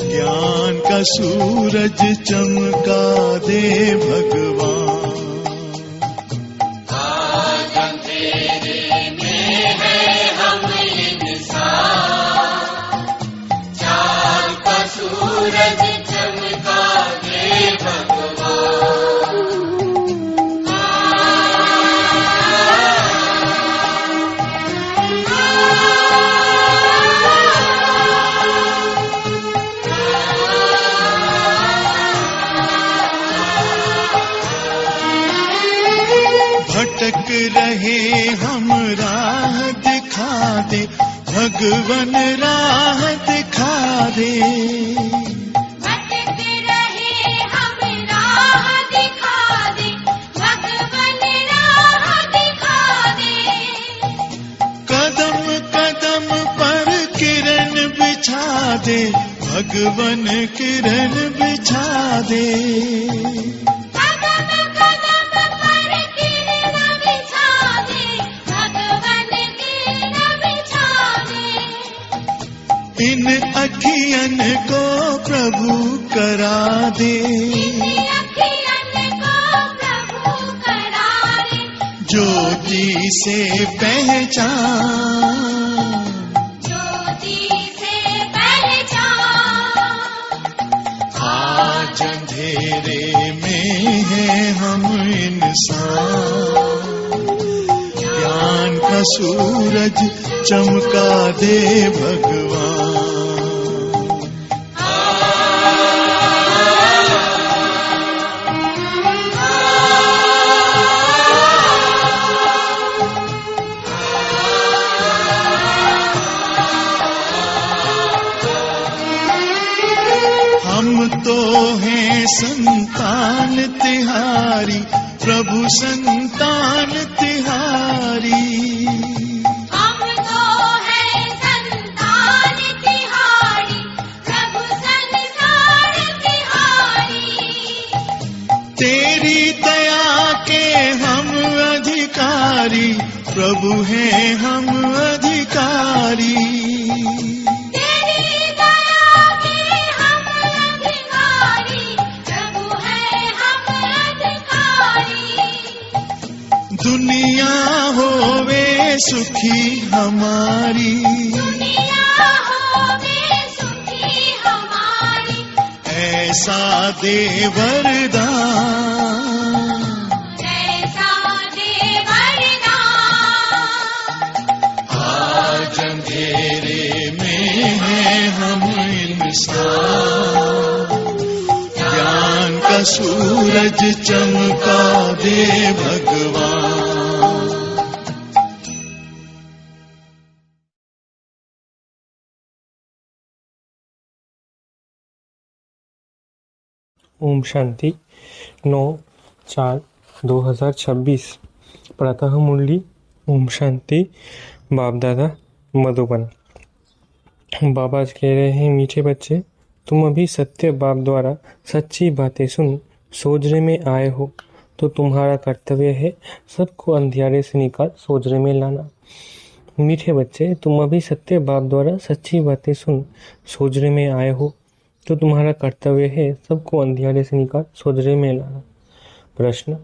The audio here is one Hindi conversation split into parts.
ज्ञान का सूरज चमका दे भगवान। आज अंधेरे में है हम इंसान, चाँद का सूरज चमका दे भगवान। भटक रहे हम राह दिखा दे भगवन, राह दिखा दे। भटक रहे हम राह दिखा दे भगवन, राह दिखा दे। कदम कदम पर किरण बिछा दे भगवन, किरण बिछा दे। इन अखियन को प्रभु करा दे, ज्योति से पहचान, आज अंधेरे में है हम इंसान, ज्ञान का सूरज चमका दे भगवान। हम तो हैं संतान तिहारी, प्रभु संतान तिहारी। हम तो हैं संतान तिहारी, प्रभु संतान तिहारी। तेरी दया के हम अधिकारी, प्रभु हैं हम अधिकारी। दुनिया होवे सुखी हमारी, दुनिया होवे सुखी हमारी। ऐसा दे वरदान, ऐसा दे वरदान। आज अंधेरे में है हम इंसान, ज्ञान का सूरज चमका दे भगवान। ओम शांति 9/4/2026 प्रातः मुरली। ओम शांति। बाप दादा मधुबन। बाबा आज कह रहे हैं, मीठे बच्चे, तुम अभी सत्य बाप द्वारा सच्ची बातें सुन सोजरे में आए हो, तो तुम्हारा कर्तव्य है सबको अंधियारे से निकाल सोजरे में लाना। मीठे बच्चे, तुम अभी सत्य बाप द्वारा सच्ची बातें सुन सोजरे में आए हो, तो तुम्हारा कर्तव्य है सबको अंधियारे से निकाल सोजरे में लाना। प्रश्न,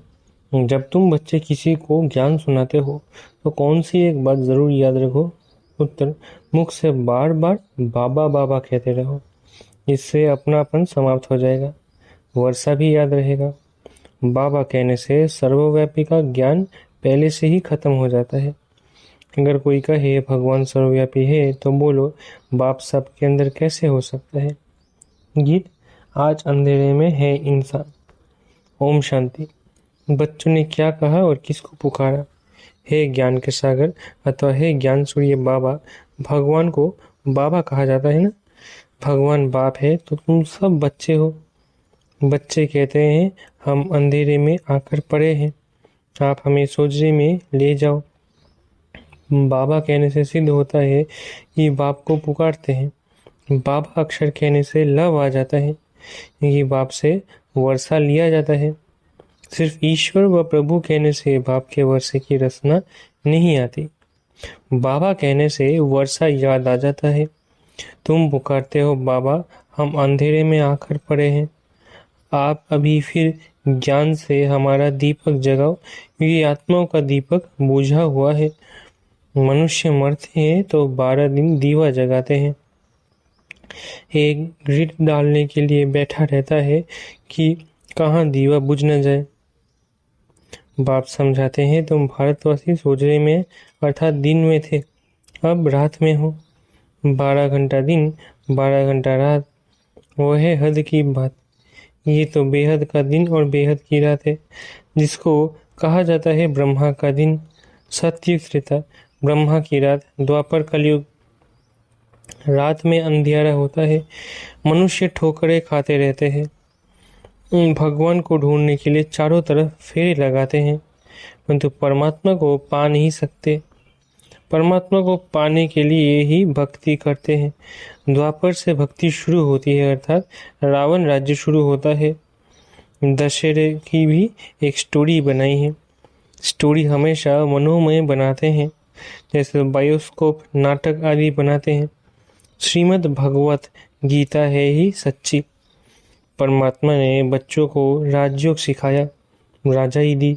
जब तुम बच्चे किसी को ज्ञान सुनाते हो तो कौन सी एक बात जरूर याद रखो? उत्तर, मुख से बार बार बाबा बाबा कहते रहो, इससे अपनापन समाप्त हो जाएगा, वर्षा भी याद रहेगा। बाबा कहने से सर्वव्यापी का ज्ञान पहले से ही खत्म हो जाता है। अगर कोई कहे भगवान सर्वव्यापी है तो बोलो, बाप सबके अंदर कैसे हो सकता है? गीत। आज अंधेरे में है इंसान। ओम शांति। बच्चों ने क्या कहा और किसको पुकारा? हे ज्ञान के सागर अथवा हे ज्ञान सूर्य बाबा। भगवान को बाबा कहा जाता है ना। भगवान बाप है तो तुम सब बच्चे हो। बच्चे कहते हैं हम अंधेरे में आकर पड़े हैं, आप हमें सोजरे में ले जाओ। बाबा कहने से सिद्ध होता है कि बाप को पुकारते हैं। बाबा अक्षर कहने से लव आ जाता है, ये बाप से वर्षा लिया जाता है। सिर्फ ईश्वर व प्रभु कहने से बाप के वर्षे की रचना नहीं आती। बाबा कहने से वर्षा याद आ जाता है। तुम पुकारते हो बाबा, हम अंधेरे में आकर पड़े हैं, आप अभी फिर ज्ञान से हमारा दीपक जगाओ। ये आत्माओं का दीपक बुझा हुआ है। मनुष्य मरते हैं तो 12 दिन दीवा जगाते हैं, एक ग्रिड डालने के लिए बैठा रहता है कि कहाँ दीवा बुझ न जाए। बाप समझाते हैं, तुम भारतवासी सोचने में अर्थात दिन में थे, अब रात में हो। 12 घंटा दिन, 12 घंटा रात, वो है हद की बात। ये तो बेहद का दिन और बेहद की रात है, जिसको कहा जाता है ब्रह्मा का दिन, सत्युग त्रेता, ब्रह्मा की रात, द्वापर कलयुग। रात में अंधियारा होता है, मनुष्य ठोकरें खाते रहते हैं, भगवान को ढूंढने के लिए चारों तरफ फेरे लगाते हैं, परंतु परमात्मा को पा नहीं सकते। परमात्मा को पाने के लिए ही भक्ति करते हैं। द्वापर से भक्ति शुरू होती है, अर्थात रावण राज्य शुरू होता है। दशहरे की भी एक स्टोरी बनाई है। स्टोरी हमेशा मनोमय बनाते हैं, जैसे बायोस्कोप नाटक आदि बनाते हैं। श्रीमद् भगवत गीता है ही सच्ची। परमात्मा ने बच्चों को राजयोग सिखाया, राजा ही दी,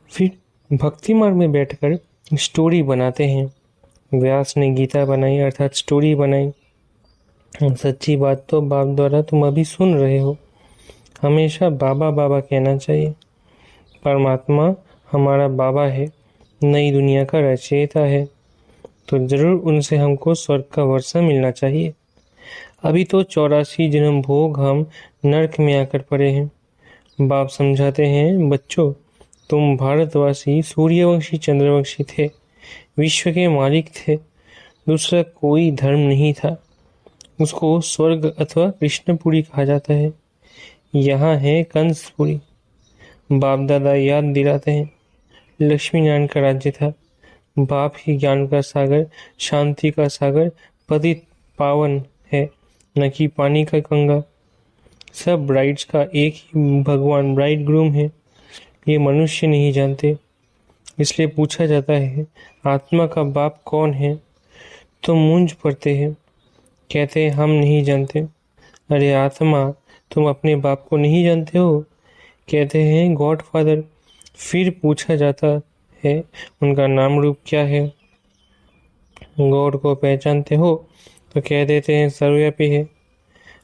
फिर भक्ति मार्ग में बैठकर स्टोरी बनाते हैं। व्यास ने गीता बनाई, अर्थात स्टोरी बनाई। सच्ची बात तो बाप द्वारा तुम अभी सुन रहे हो। हमेशा बाबा बाबा कहना चाहिए। परमात्मा हमारा बाबा है, नई दुनिया का रचयिता है, तो जरूर उनसे हमको स्वर्ग का वर्षा मिलना चाहिए। अभी तो 84 जन्म भोग हम नरक में आकर पड़े हैं। बाप समझाते हैं, बच्चों तुम भारतवासी सूर्यवंशी चंद्रवंशी थे, विश्व के मालिक थे, दूसरा कोई धर्म नहीं था। उसको स्वर्ग अथवा कृष्णपुरी कहा जाता है। यहाँ है कंसपुरी। बाप दादा याद दिलाते हैं, लक्ष्मी नारायण का राज्य था। बाप ही ज्ञान का सागर, शांति का सागर, पतित पावन है, न कि पानी का गंगा। सब ब्राइड्स का एक ही भगवान ब्राइड ग्रूम है, ये मनुष्य नहीं जानते। इसलिए पूछा जाता है, आत्मा का बाप कौन है? तो मूंझ पड़ते हैं, कहते हैं हम नहीं जानते। अरे आत्मा, तुम अपने बाप को नहीं जानते हो? कहते हैं गॉड फादर। फिर पूछा जाता है, उनका नाम रूप क्या है? गॉड को पहचानते हो? तो कह देते हैं सर्वव्यापी है।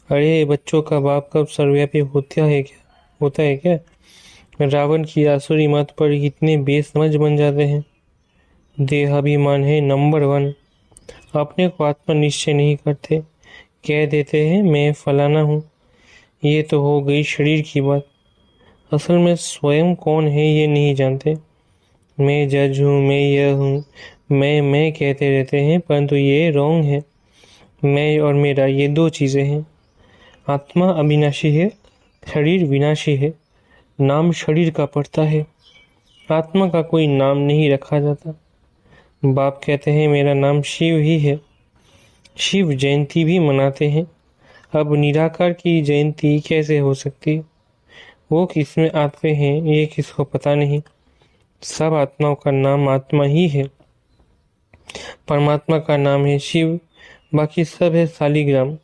अरे बच्चों का बाप कब सर्वव्यापी होता है क्या? रावण की आसुरी मत पर इतने बेसमझ बन जाते हैं। देहाभिमान है नंबर 1। अपने को आत्मा निश्चय नहीं करते, कह देते हैं मैं फलाना हूँ। ये तो हो गई शरीर की बात। असल में स्वयं कौन है ये नहीं जानते। मैं जज हूँ, मैं यह हूँ, मैं कहते रहते हैं, परंतु ये रॉन्ग है। मैं और मेरा ये 2 चीज़ें हैं। आत्मा अविनाशी है, शरीर विनाशी है। नाम शरीर का पड़ता है, आत्मा का कोई नाम नहीं रखा जाता। बाप कहते हैं मेरा नाम शिव ही है। शिव जयंती भी मनाते हैं। अब निराकार की जयंती कैसे हो सकती? वो किस में आते हैं ये किसको पता नहीं। सब आत्माओं का नाम आत्मा ही है। परमात्मा का नाम है शिव, बाकी सब है शालिग्राम।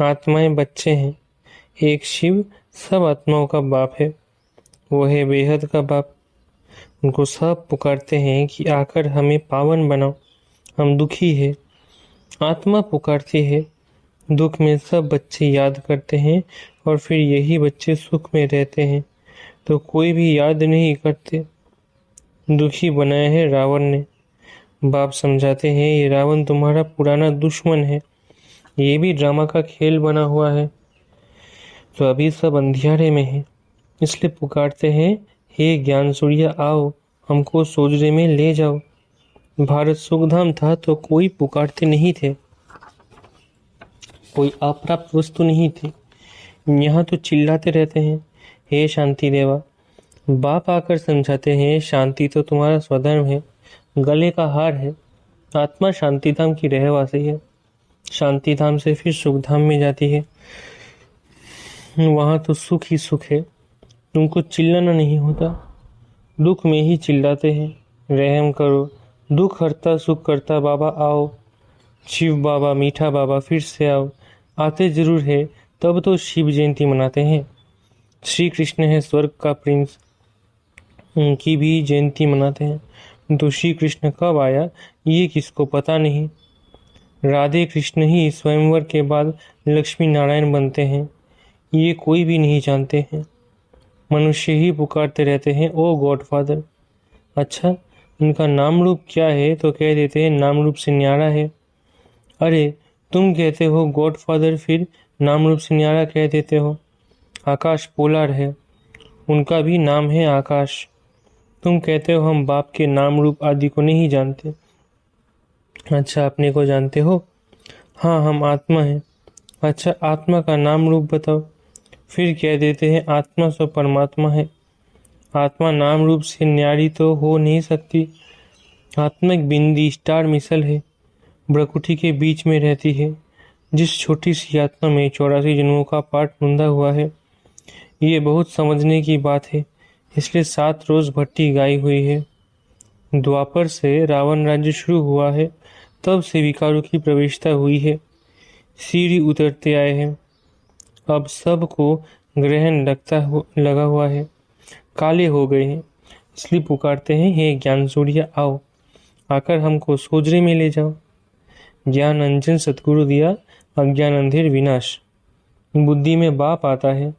आत्माएं बच्चे हैं, एक शिव सब आत्माओं का बाप है। वो है बेहद का बाप। उनको सब पुकारते हैं कि आकर हमें पावन बनाओ, हम दुखी है। आत्मा पुकारती है। दुख में सब बच्चे याद करते हैं और फिर यही बच्चे सुख में रहते हैं, तो कोई भी याद नहीं करते। दुखी बनाया है रावण ने। बाप समझाते हैं ये रावण तुम्हारा पुराना दुश्मन है, ये भी ड्रामा का खेल बना हुआ है। तो अभी सब अंधियारे में है, इसलिए पुकारते हैं हे ज्ञान सूर्य आओ, हमको सोजरे में ले जाओ। भारत सुखधाम था तो कोई पुकारते नहीं थे, कोई अप्राप्त वस्तु नहीं थी। यहाँ तो चिल्लाते रहते हैं हे शांति देवा। बाप आकर समझाते हैं शांति तो तुम्हारा स्वधर्म है, गले का हार है। आत्मा शांति धाम की रहवासी है, शांति धाम से फिर सुख धाम में जाती है। वहाँ तो सुख ही सुख है, तुमको चिल्लाना नहीं होता। दुख में ही चिल्लाते हैं रहम करो, दुख हरता सुख करता बाबा आओ। शिव बाबा, मीठा बाबा, फिर से आओ। आते जरूर है, तब तो शिव जयंती मनाते हैं। श्री कृष्ण है स्वर्ग का प्रिंस, उनकी भी जयंती मनाते हैं। तो श्री कृष्ण कब आया ये किसको पता नहीं। राधे कृष्ण ही स्वयंवर के बाद लक्ष्मी नारायण बनते हैं, ये कोई भी नहीं जानते हैं। मनुष्य ही पुकारते रहते हैं ओ गॉड फादर। अच्छा, उनका नाम रूप क्या है तो कह देते हैं नाम रूप से न्यारा है। अरे तुम कहते हो गॉड फादर, फिर नाम रूप से न्यारा कह देते हो। आकाश पोलार है, उनका भी नाम है आकाश। तुम कहते हो हम बाप के नाम रूप आदि को नहीं जानते। अच्छा, अपने को जानते हो? हाँ, हम आत्मा हैं। अच्छा, आत्मा का नाम रूप बताओ। फिर कह देते हैं आत्मा सो परमात्मा है। आत्मा नाम रूप से न्यारी तो हो नहीं सकती। आत्मा एक बिंदी स्टार मिसल है, ब्रकुटी के बीच में रहती है। जिस छोटी सी आत्मा में 84 जन्मों का पाठ बंधा हुआ है, ये बहुत समझने की बात है। इसलिए 7 रोज भट्टी गाई हुई है। द्वापर से रावण राज्य शुरू हुआ है, तब से विकारों की प्रवेशता हुई है। सीढ़ी उतरते आए हैं, अब सबको ग्रहण लगा हुआ है। काले हो गए हैं, इसलिए पुकारते हैं हे ज्ञान सूर्य आओ, आकर हमको सोजरे में ले जाओ। ज्ञान अंजन सतगुरु दिया, अज्ञान अंधेर विनाश। बुद्धि में बाप आता है,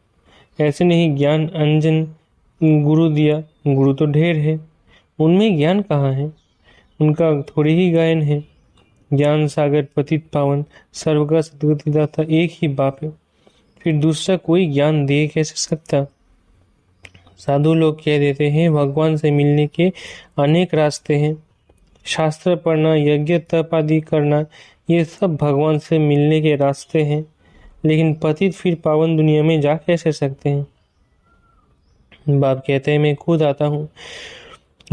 ऐसे नहीं ज्ञान अंजन गुरु दिया, गुरु तो ढेर है, उनमें ज्ञान कहाँ है? उनका थोड़ी ही गायन है। ज्ञान सागर पतित पावन सर्व का सदगति दाता एक ही बाप है, फिर दूसरा कोई ज्ञान दे कैसे सकता? साधु लोग कह देते हैं भगवान से मिलने के अनेक रास्ते हैं। शास्त्र पढ़ना, यज्ञ तप आदि करना, ये सब भगवान से मिलने के रास्ते हैं। लेकिन पतित फिर पावन दुनिया में जा कैसे सकते हैं? बाप कहते हैं मैं खुद आता हूँ।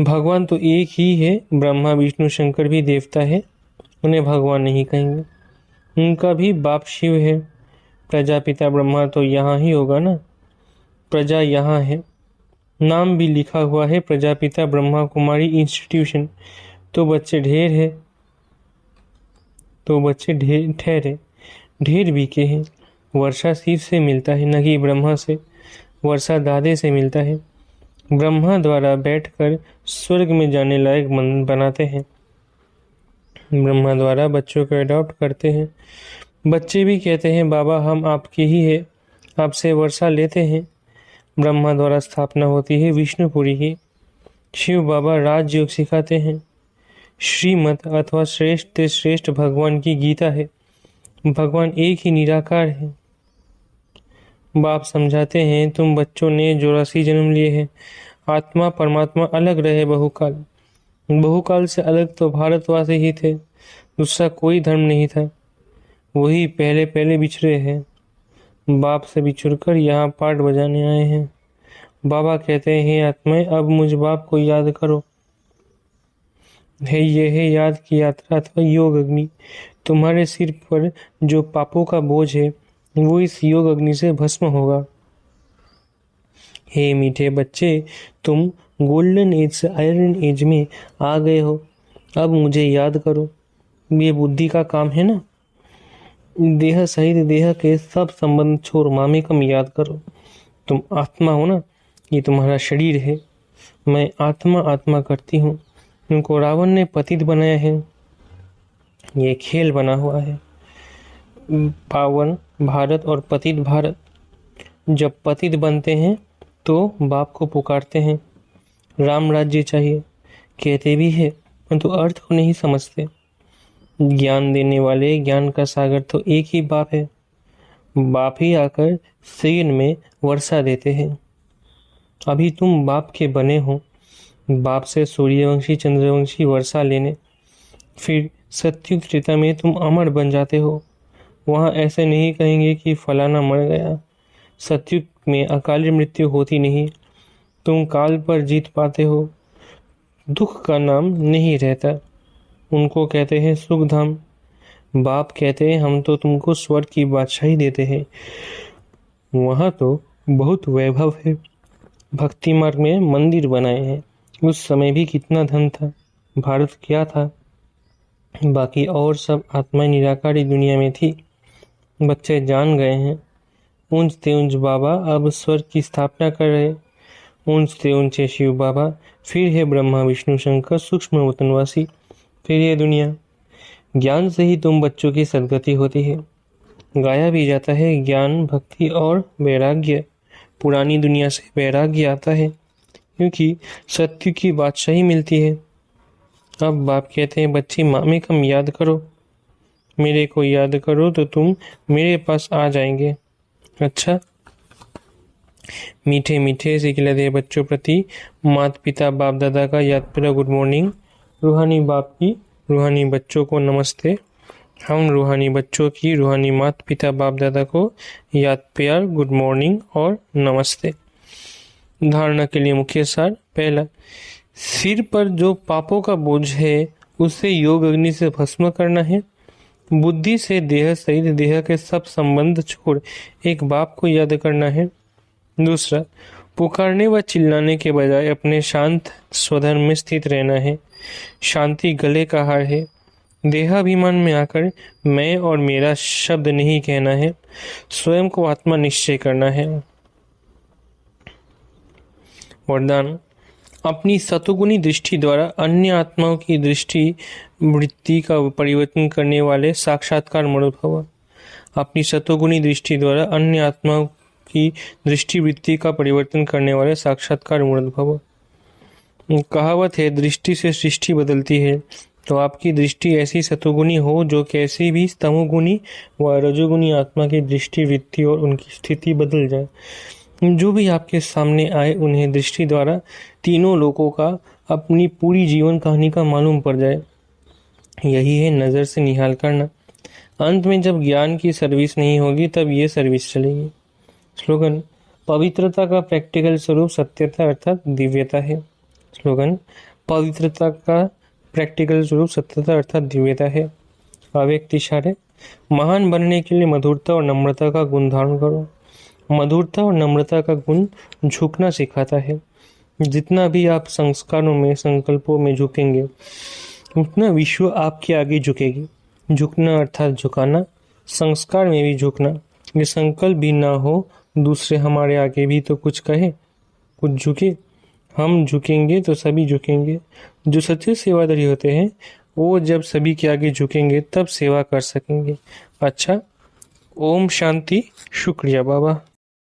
भगवान तो एक ही है, ब्रह्मा विष्णु शंकर भी देवता है, उन्हें भगवान नहीं कहेंगे। उनका भी बाप शिव है। प्रजापिता ब्रह्मा तो यहाँ ही होगा ना, प्रजा यहाँ है, नाम भी लिखा हुआ है प्रजापिता ब्रह्मा कुमारी इंस्टीट्यूशन। तो बच्चे ढेर है, तो बच्चे ठहरे, ढेर बीके हैं। वर्षा शिव से मिलता है, न कि ब्रह्मा से। वर्षा दादे से मिलता है, ब्रह्मा द्वारा बैठकर स्वर्ग में जाने लायक बनाते हैं। ब्रह्मा द्वारा बच्चों को अडॉप्ट करते हैं। बच्चे भी कहते हैं बाबा हम आपके ही है, आपसे वर्षा लेते हैं। ब्रह्मा द्वारा स्थापना होती है विष्णुपुरी की। शिव बाबा राजयोग सिखाते हैं। श्रीमत अथवा श्रेष्ठ से श्रेष्ठ भगवान की गीता है। भगवान एक ही निराकार है। बाप समझाते हैं तुम बच्चों ने 84 जन्म लिए हैं, आत्मा परमात्मा अलग रहे बहुकाल। बहुकाल से अलग तो भारतवासी ही थे, दूसरा कोई धर्म नहीं था। वही पहले पहले बिछड़े हैं, बाप से बिछुड़कर यहाँ पाठ बजाने आए हैं। बाबा कहते हैं आत्माएं अब मुझ बाप को याद करो। है ये है याद की यात्रा अथवा योग अग्नि। तुम्हारे सिर पर जो पापों का बोझ है वो इस योग अग्नि से भस्म होगा। हे मीठे बच्चे, तुम गोल्डन एज से आयरन एज में आ गए हो, अब मुझे याद करो। ये बुद्धि का काम है ना। देह सहित देह के सब संबंध छोड़ मामेकम याद करो। तुम आत्मा हो ना, ये तुम्हारा शरीर है। मैं आत्मा आत्मा करती हूँ। उनको रावण ने पतित बनाया है, ये खेल बना हुआ है। पावन भारत और पतित भारत। जब पतित बनते हैं तो बाप को पुकारते हैं, राम राज्य चाहिए कहते भी है, परंतु अर्थ को नहीं समझते। ज्ञान देने वाले ज्ञान का सागर तो एक ही बाप है। बाप ही आकर सीन में वर्षा देते हैं। अभी तुम बाप के बने हो, बाप से सूर्यवंशी चंद्रवंशी वर्षा लेने, फिर सत्युग त्रेता में तुम अमर बन जाते हो। वहाँ ऐसे नहीं कहेंगे कि फलाना मर गया। सत्युग में अकाली मृत्यु होती नहीं, तुम काल पर जीत पाते हो। दुख का नाम नहीं रहता, उनको कहते हैं सुख धाम। बाप कहते हैं हम तो तुमको स्वर्ग की बादशाही देते हैं, वहाँ तो बहुत वैभव है। भक्ति मार्ग में मंदिर बनाए हैं, उस समय भी कितना धन था, भारत क्या था। बाकी और सब आत्माएं निराकारी दुनिया में थी। बच्चे जान गए हैं। ऊंचते ऊंच बाबा अब स्वर्ग की स्थापना कर रहे। ऊंचते ऊंचे शिव बाबा, फिर है ब्रह्मा विष्णु शंकर सूक्ष्म वतनवासी, फिर ये दुनिया। ज्ञान से ही तुम बच्चों की सदगति होती है। गाया भी जाता है ज्ञान भक्ति और वैराग्य। पुरानी दुनिया से वैराग्य आता है क्योंकि सत्य की बादशाही मिलती है। अब बाप कहते हैं बच्ची मामे कम याद करो, मेरे को याद करो तो तुम मेरे पास आ जाएंगे। अच्छा, मीठे मीठे सिखलाते बच्चों प्रति माता पिता बाप दादा का याद प्यारा गुड मॉर्निंग। रूहानी बाप की रूहानी बच्चों को नमस्ते। हम रूहानी बच्चों की रूहानी माता पिता बाप दादा को याद प्यार गुड मॉर्निंग और नमस्ते। धारणा के लिए मुख्य सार। पहला, सिर पर जो पापों का बोझ है उसे योग अग्नि से भस्म करना है। बुद्धि से देह सहित देह के सब संबंध छोड़ एक बाप को याद करना है। दूसरा, पुकारने व चिल्लाने के बजाय अपने शांत स्वधर्म में स्थित रहना है। शांति गले का हार है। देहाभिमान में आकर मैं और मेरा शब्द नहीं कहना है। स्वयं को आत्मा निश्चय करना है। वरदान, अपनी सतोगुणी दृष्टि द्वारा अन्य आत्माओं की दृष्टि वृत्ति का परिवर्तन करने वाले साक्षात्कार मूर्त भव। अपनी सतोगुणी दृष्टि द्वारा अन्य आत्माओं की दृष्टि वृत्ति का परिवर्तन करने वाले साक्षात्कार मूर्त भव। कहावत है दृष्टि से सृष्टि बदलती है। तो आपकी दृष्टि ऐसी सतोगुणी हो जो कैसी भी तमोगुणी व रजोगुणी आत्मा की दृष्टि वृत्ति और उनकी स्थिति बदल जाए। जो भी आपके सामने आए उन्हें दृष्टि द्वारा तीनों लोगों का अपनी पूरी जीवन कहानी का मालूम पड़ जाए। यही है नजर से निहाल करना। अंत में जब ज्ञान की सर्विस नहीं होगी तब ये सर्विस चलेगी। स्लोगन, पवित्रता का प्रैक्टिकल स्वरूप सत्यता अर्थात दिव्यता है। स्लोगन, पवित्रता का प्रैक्टिकल स्वरूप सत्यता अर्थात दिव्यता है। अव्यक्त इशारे, महान बनने के लिए मधुरता और नम्रता का गुण धारण करो। मधुरता और नम्रता का गुण झुकना सिखाता है। जितना भी आप संस्कारों में संकल्पों में झुकेंगे उतना विश्व आपके आगे झुकेगी। झुकना अर्थात झुकाना, संस्कार में भी झुकना। ये संकल्प भी ना हो दूसरे हमारे आगे भी तो कुछ कहे कुछ झुके। हम झुकेंगे तो सभी झुकेंगे। जो सच्चे सेवादारी होते हैं वो जब सभी के आगे झुकेंगे तब सेवा कर सकेंगे। अच्छा, ओम शांति। शुक्रिया बाबा।